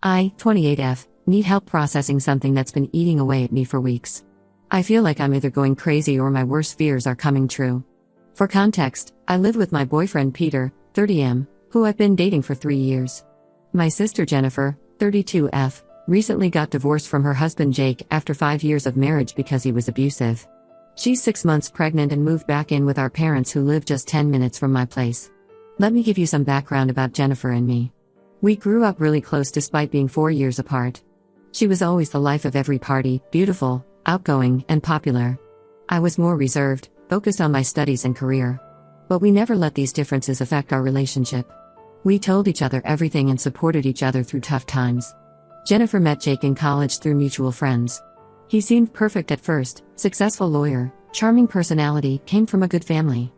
I, 28F, need help processing something that's been eating away at me for weeks. I feel like I'm either going crazy or my worst fears are coming true. For context, I live with my boyfriend Peter, 30M, who I've been dating for 3 years. My sister Jennifer, 32F, recently got divorced from her husband Jake after 5 years of marriage because he was abusive. She's 6 months pregnant and moved back in with our parents who live just 10 minutes from my place. Let me give you some background about Jennifer and me. We grew up really close despite being 4 years apart. She was always the life of every party, beautiful, outgoing, and popular. I was more reserved, focused on my studies and career. But we never let these differences affect our relationship. We told each other everything and supported each other through tough times. Jennifer met Jake in college through mutual friends. He seemed perfect at first, successful lawyer, charming personality, came from a good family.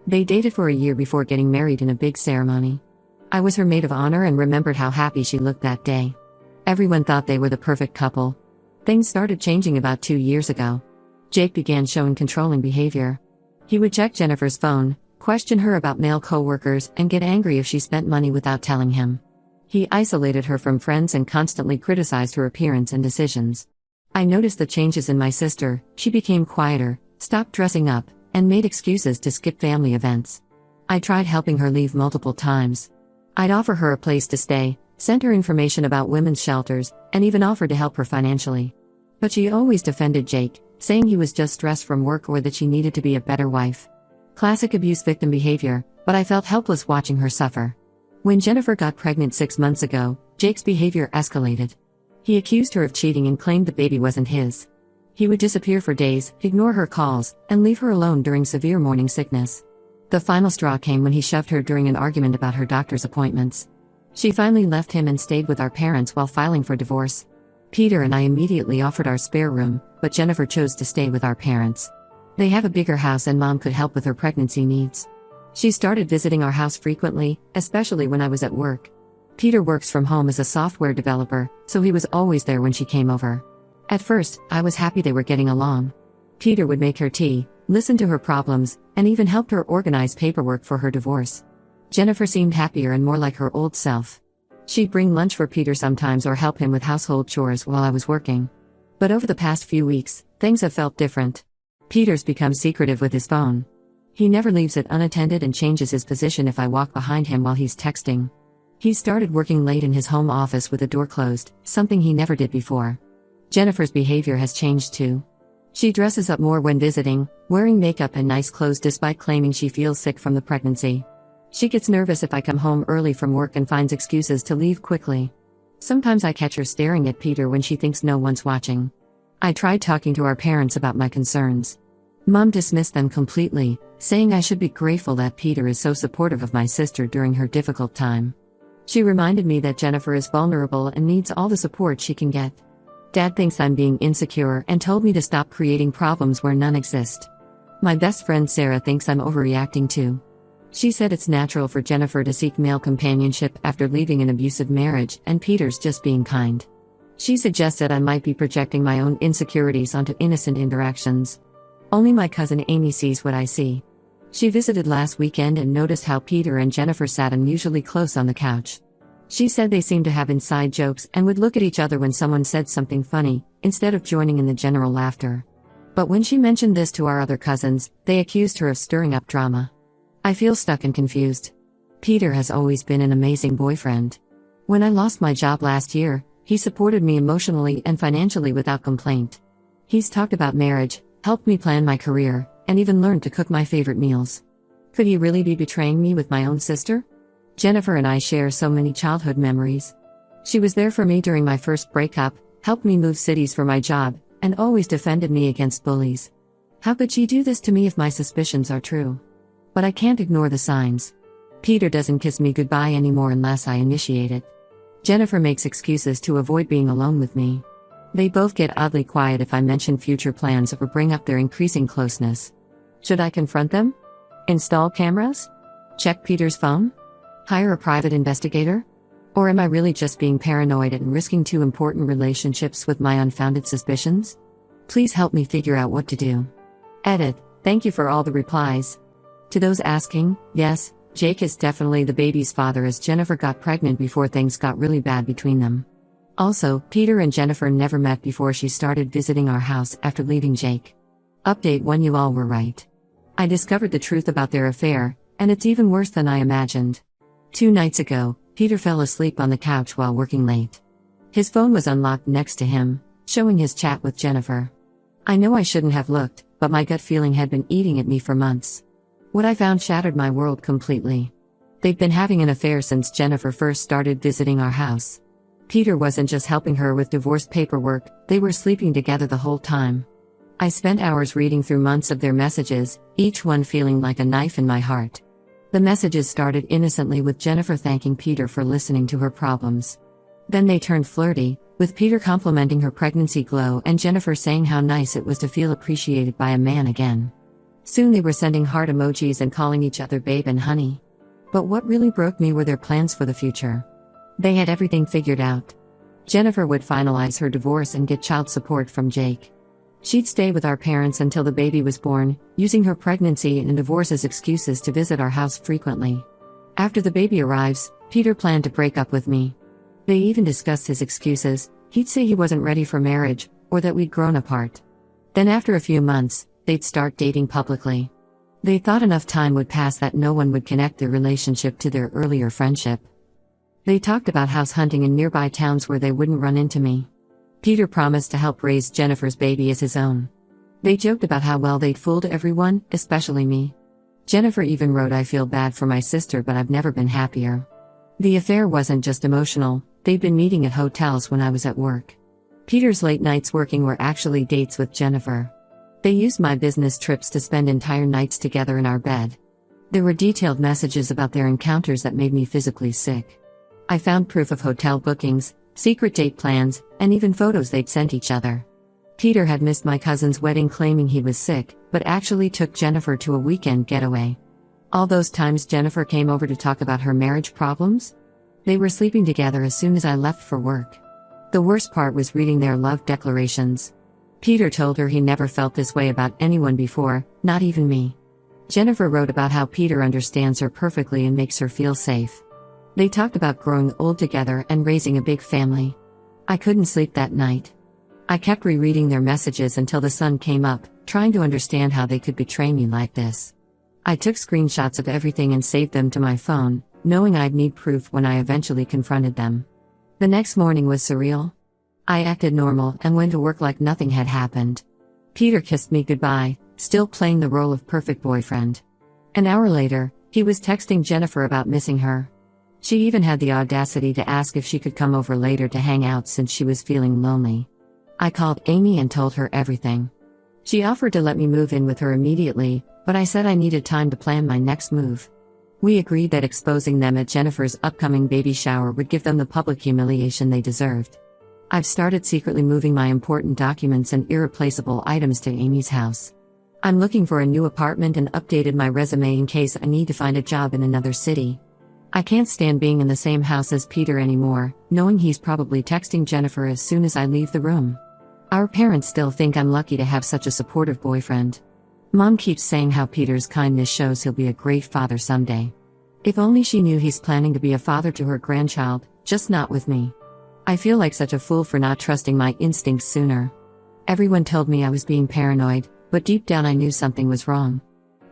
They dated for a year before getting married in a big ceremony. I was her maid of honor and remembered how happy she looked that day. Everyone thought they were the perfect couple. Things started changing about 2 years ago. Jake began showing controlling behavior. He would check Jennifer's phone, question her about male coworkers, and get angry if she spent money without telling him. He isolated her from friends and constantly criticized her appearance and decisions. I noticed the changes in my sister. She became quieter, stopped dressing up, and made excuses to skip family events. I tried helping her leave multiple times. I'd offer her a place to stay, sent her information about women's shelters, and even offered to help her financially. But she always defended Jake, saying he was just stressed from work or that she needed to be a better wife. Classic abuse victim behavior, but I felt helpless watching her suffer. When Jennifer got pregnant 6 months ago, Jake's behavior escalated. He accused her of cheating and claimed the baby wasn't his. He would disappear for days, ignore her calls, and leave her alone during severe morning sickness. The final straw came when he shoved her during an argument about her doctor's appointments. She finally left him and stayed with our parents while filing for divorce. Peter and I immediately offered our spare room, but Jennifer chose to stay with our parents. They have a bigger house and Mom could help with her pregnancy needs. She started visiting our house frequently, especially when I was at work. Peter works from home as a software developer, so he was always there when she came over. At first, I was happy they were getting along. Peter would make her tea, listen to her problems, and even helped her organize paperwork for her divorce. Jennifer seemed happier and more like her old self. She'd bring lunch for Peter sometimes or help him with household chores while I was working. But over the past few weeks, things have felt different. Peter's become secretive with his phone. He never leaves it unattended and changes his position if I walk behind him while he's texting. He started working late in his home office with the door closed, something he never did before. Jennifer's behavior has changed too. She dresses up more when visiting, wearing makeup and nice clothes despite claiming she feels sick from the pregnancy. She gets nervous if I come home early from work and finds excuses to leave quickly. Sometimes I catch her staring at Peter when she thinks no one's watching. I tried talking to our parents about my concerns. Mom dismissed them completely, saying I should be grateful that Peter is so supportive of my sister during her difficult time. She reminded me that Jennifer is vulnerable and needs all the support she can get. Dad thinks I'm being insecure and told me to stop creating problems where none exist. My best friend Sarah thinks I'm overreacting too. She said it's natural for Jennifer to seek male companionship after leaving an abusive marriage and Peter's just being kind. She suggested I might be projecting my own insecurities onto innocent interactions. Only my cousin Amy sees what I see. She visited last weekend and noticed how Peter and Jennifer sat unusually close on the couch. She said they seemed to have inside jokes and would look at each other when someone said something funny, instead of joining in the general laughter. But when she mentioned this to our other cousins, they accused her of stirring up drama. I feel stuck and confused. Peter has always been an amazing boyfriend. When I lost my job last year, he supported me emotionally and financially without complaint. He's talked about marriage, helped me plan my career, and even learned to cook my favorite meals. Could he really be betraying me with my own sister? Jennifer and I share so many childhood memories. She was there for me during my first breakup, helped me move cities for my job, and always defended me against bullies. How could she do this to me if my suspicions are true? But I can't ignore the signs. Peter doesn't kiss me goodbye anymore unless I initiate it. Jennifer makes excuses to avoid being alone with me. They both get oddly quiet if I mention future plans or bring up their increasing closeness. Should I confront them? Install cameras? Check Peter's phone? Hire a private investigator? Or am I really just being paranoid and risking 2 important relationships with my unfounded suspicions? Please help me figure out what to do. Edit. Thank you for all the replies. To those asking, yes, Jake is definitely the baby's father as Jennifer got pregnant before things got really bad between them. Also, Peter and Jennifer never met before she started visiting our house after leaving Jake. Update 1: You all were right. I discovered the truth about their affair, and it's even worse than I imagined. 2 nights ago, Peter fell asleep on the couch while working late. His phone was unlocked next to him, showing his chat with Jennifer. I know I shouldn't have looked, but my gut feeling had been eating at me for months. What I found shattered my world completely. They'd been having an affair since Jennifer first started visiting our house. Peter wasn't just helping her with divorce paperwork, they were sleeping together the whole time. I spent hours reading through months of their messages, each one feeling like a knife in my heart. The messages started innocently with Jennifer thanking Peter for listening to her problems. Then they turned flirty, with Peter complimenting her pregnancy glow and Jennifer saying how nice it was to feel appreciated by a man again. Soon they were sending heart emojis and calling each other babe and honey. But what really broke me were their plans for the future. They had everything figured out. Jennifer would finalize her divorce and get child support from Jake. She'd stay with our parents until the baby was born, using her pregnancy and divorce as excuses to visit our house frequently. After the baby arrives, Peter planned to break up with me. They even discussed his excuses. He'd say he wasn't ready for marriage, or that we'd grown apart. Then after a few months, they'd start dating publicly. They thought enough time would pass that no one would connect their relationship to their earlier friendship. They talked about house hunting in nearby towns where they wouldn't run into me. Peter promised to help raise Jennifer's baby as his own. They joked about how well they'd fooled everyone, especially me. Jennifer even wrote, "I feel bad for my sister, but I've never been happier." The affair wasn't just emotional, they'd been meeting at hotels when I was at work. Peter's late nights working were actually dates with Jennifer. They used my business trips to spend entire nights together in our bed. There were detailed messages about their encounters that made me physically sick. I found proof of hotel bookings, secret date plans, and even photos they'd sent each other. Peter had missed my cousin's wedding claiming he was sick, but actually took Jennifer to a weekend getaway. All those times Jennifer came over to talk about her marriage problems? They were sleeping together as soon as I left for work. The worst part was reading their love declarations. Peter told her he never felt this way about anyone before, not even me. Jennifer wrote about how Peter understands her perfectly and makes her feel safe. They talked about growing old together and raising a big family. I couldn't sleep that night. I kept rereading their messages until the sun came up, trying to understand how they could betray me like this. I took screenshots of everything and saved them to my phone, knowing I'd need proof when I eventually confronted them. The next morning was surreal. I acted normal and went to work like nothing had happened. Peter kissed me goodbye, still playing the role of perfect boyfriend. An hour later, he was texting Jennifer about missing her. She even had the audacity to ask if she could come over later to hang out since she was feeling lonely. I called Amy and told her everything. She offered to let me move in with her immediately, but I said I needed time to plan my next move. We agreed that exposing them at Jennifer's upcoming baby shower would give them the public humiliation they deserved. I've started secretly moving my important documents and irreplaceable items to Amy's house. I'm looking for a new apartment and updated my resume in case I need to find a job in another city. I can't stand being in the same house as Peter anymore, knowing he's probably texting Jennifer as soon as I leave the room. Our parents still think I'm lucky to have such a supportive boyfriend. Mom keeps saying how Peter's kindness shows he'll be a great father someday. If only she knew he's planning to be a father to her grandchild, just not with me. I feel like such a fool for not trusting my instincts sooner. Everyone told me I was being paranoid, but deep down I knew something was wrong.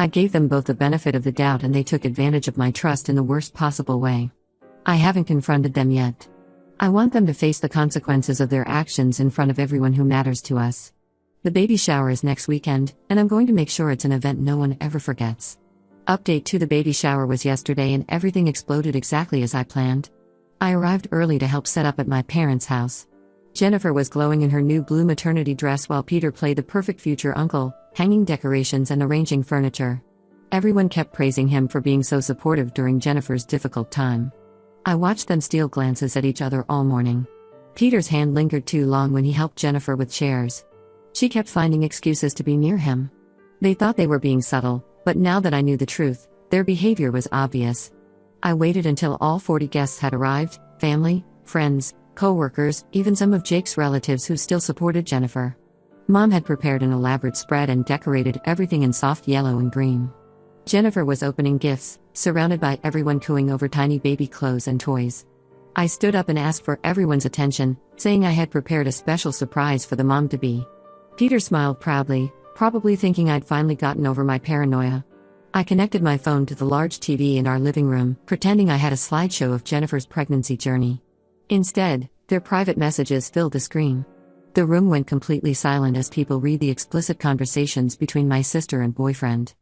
I gave them both the benefit of the doubt and they took advantage of my trust in the worst possible way. I haven't confronted them yet. I want them to face the consequences of their actions in front of everyone who matters to us. The baby shower is next weekend, and I'm going to make sure it's an event no one ever forgets. Update 2: The baby shower was yesterday and everything exploded exactly as I planned. I arrived early to help set up at my parents' house. Jennifer was glowing in her new blue maternity dress while Peter played the perfect future uncle, hanging decorations and arranging furniture. Everyone kept praising him for being so supportive during Jennifer's difficult time. I watched them steal glances at each other all morning. Peter's hand lingered too long when he helped Jennifer with chairs. She kept finding excuses to be near him. They thought they were being subtle, but now that I knew the truth, their behavior was obvious. I waited until all 40 guests had arrived, family, friends, co-workers, even some of Jake's relatives who still supported Jennifer. Mom had prepared an elaborate spread and decorated everything in soft yellow and green. Jennifer was opening gifts, surrounded by everyone cooing over tiny baby clothes and toys. I stood up and asked for everyone's attention, saying I had prepared a special surprise for the mom-to-be. Peter smiled proudly, probably thinking I'd finally gotten over my paranoia. I connected my phone to the large TV in our living room, pretending I had a slideshow of Jennifer's pregnancy journey. Instead, their private messages filled the screen. The room went completely silent as people read the explicit conversations between my sister and boyfriend.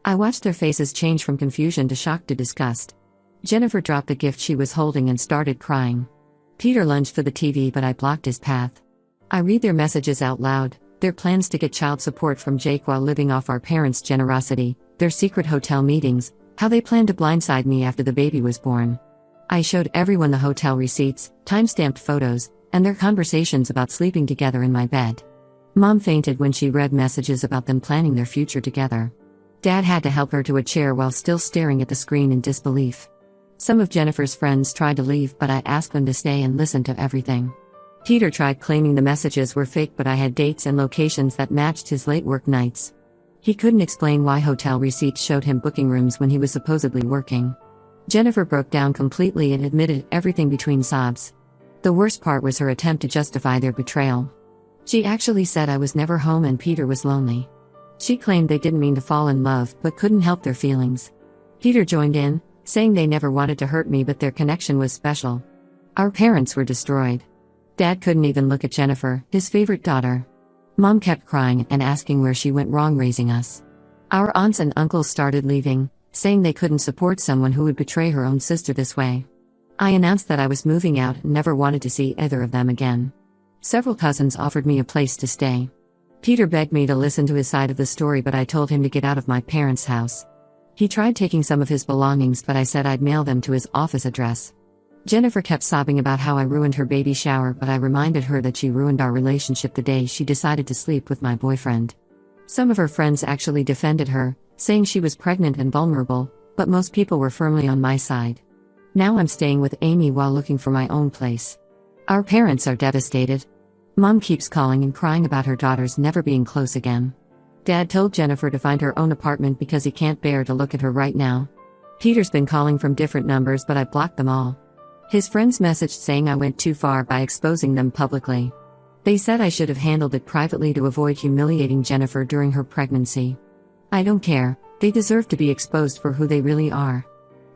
I watched their faces change from confusion to shock to disgust. Jennifer dropped the gift she was holding and started crying. Peter lunged for the TV, but I blocked his path. I read their messages out loud, their plans to get child support from Jake while living off our parents' generosity, their secret hotel meetings, how they planned to blindside me after the baby was born. I showed everyone the hotel receipts, time-stamped photos, and their conversations about sleeping together in my bed. Mom fainted when she read messages about them planning their future together. Dad had to help her to a chair while still staring at the screen in disbelief. Some of Jennifer's friends tried to leave, but I asked them to stay and listen to everything. Peter tried claiming the messages were fake, but I had dates and locations that matched his late work nights. He couldn't explain why hotel receipts showed him booking rooms when he was supposedly working. Jennifer broke down completely and admitted everything between sobs. The worst part was her attempt to justify their betrayal. She actually said I was never home and Peter was lonely. She claimed they didn't mean to fall in love but couldn't help their feelings. Peter joined in, saying they never wanted to hurt me but their connection was special. Our parents were destroyed. Dad couldn't even look at Jennifer, his favorite daughter. Mom kept crying and asking where she went wrong raising us. Our aunts and uncles started leaving, saying they couldn't support someone who would betray her own sister this way. I announced that I was moving out and never wanted to see either of them again. Several cousins offered me a place to stay. Peter begged me to listen to his side of the story, but I told him to get out of my parents' house. He tried taking some of his belongings, but I said I'd mail them to his office address. Jennifer kept sobbing about how I ruined her baby shower, but I reminded her that she ruined our relationship the day she decided to sleep with my boyfriend. Some of her friends actually defended her, saying she was pregnant and vulnerable, but most people were firmly on my side. Now I'm staying with Amy while looking for my own place. Our parents are devastated. Mom keeps calling and crying about her daughters never being close again. Dad told Jennifer to find her own apartment because he can't bear to look at her right now. Peter's been calling from different numbers, but I blocked them all. His friends messaged saying I went too far by exposing them publicly. They said I should have handled it privately to avoid humiliating Jennifer during her pregnancy. I don't care, they deserve to be exposed for who they really are.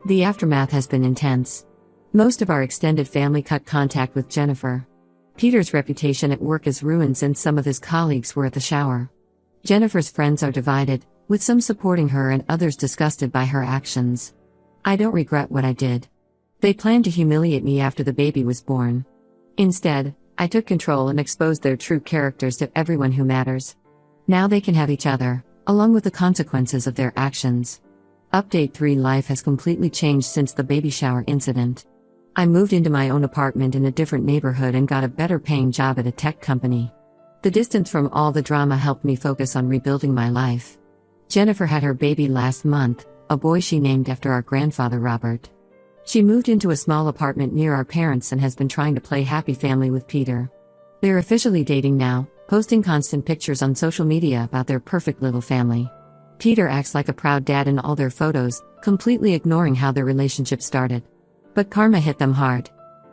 The aftermath has been intense. Most of our extended family cut contact with Jennifer. Peter's reputation at work is ruined since some of his colleagues were at the shower. Jennifer's friends are divided, with some supporting her and others disgusted by her actions. I don't regret what I did. They planned to humiliate me after the baby was born. Instead, I took control and exposed their true characters to everyone who matters. Now they can have each other, along with the consequences of their actions. Update 3: Life has completely changed since the baby shower incident. I moved into my own apartment in a different neighborhood and got a better paying job at a tech company. The distance from all the drama helped me focus on rebuilding my life. Jennifer had her baby last month, a boy she named after our grandfather Robert. She moved into a small apartment near our parents and has been trying to play happy family with Peter. They're officially dating now, posting constant pictures on social media about their perfect little family. Peter acts like a proud dad in all their photos, completely ignoring how their relationship started. But karma hit them hard.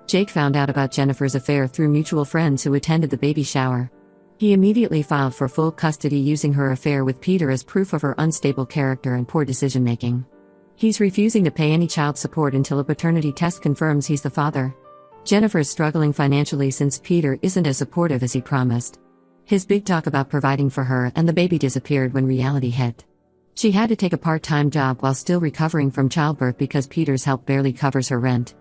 Jake found out about Jennifer's affair through mutual friends who attended the baby shower. He immediately filed for full custody, using her affair with Peter as proof of her unstable character and poor decision-making. He's refusing to pay any child support until a paternity test confirms he's the father. Jennifer is struggling financially since Peter isn't as supportive as he promised. His big talk about providing for her and the baby disappeared when reality hit. She had to take a part-time job while still recovering from childbirth because Peter's help barely covers her rent.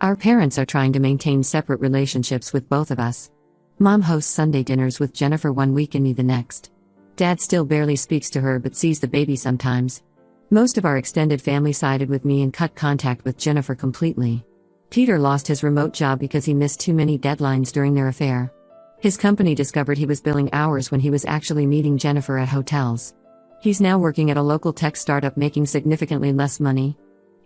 Our parents are trying to maintain separate relationships with both of us. Mom hosts Sunday dinners with Jennifer one week and me the next. Dad still barely speaks to her but sees the baby sometimes. Most of our extended family sided with me and cut contact with Jennifer completely. Peter lost his remote job because he missed too many deadlines during their affair. His company discovered he was billing hours when he was actually meeting Jennifer at hotels. He's now working at a local tech startup making significantly less money.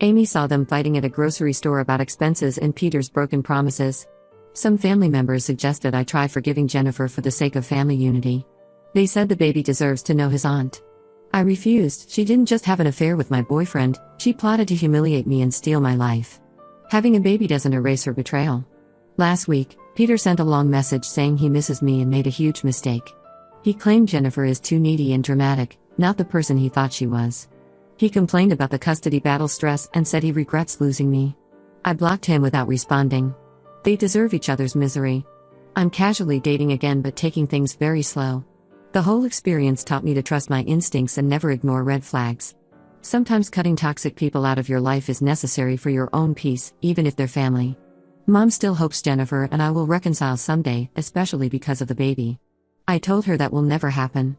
Amy saw them fighting at a grocery store about expenses and Peter's broken promises. Some family members suggested I try forgiving Jennifer for the sake of family unity. They said the baby deserves to know his aunt. I refused. She didn't just have an affair with my boyfriend, she plotted to humiliate me and steal my life. Having a baby doesn't erase her betrayal. Last week, Peter sent a long message saying he misses me and made a huge mistake. He claimed Jennifer is too needy and dramatic, not the person he thought she was. He complained about the custody battle stress and said he regrets losing me. I blocked him without responding. They deserve each other's misery. I'm casually dating again but taking things very slow. The whole experience taught me to trust my instincts and never ignore red flags. Sometimes cutting toxic people out of your life is necessary for your own peace, even if they're family. Mom still hopes Jennifer and I will reconcile someday, especially because of the baby. I told her that will never happen.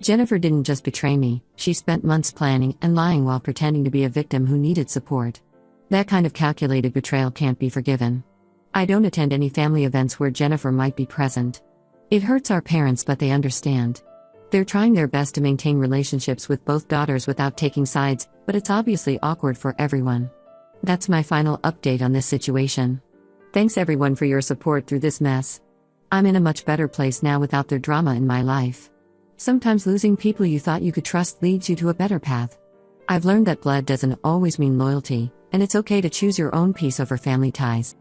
Jennifer didn't just betray me, she spent months planning and lying while pretending to be a victim who needed support. That kind of calculated betrayal can't be forgiven. I don't attend any family events where Jennifer might be present. It hurts our parents, but they understand. They're trying their best to maintain relationships with both daughters without taking sides, but it's obviously awkward for everyone. That's my final update on this situation. Thanks everyone for your support through this mess. I'm in a much better place now without their drama in my life. Sometimes losing people you thought you could trust leads you to a better path. I've learned that blood doesn't always mean loyalty, and it's okay to choose your own peace over family ties.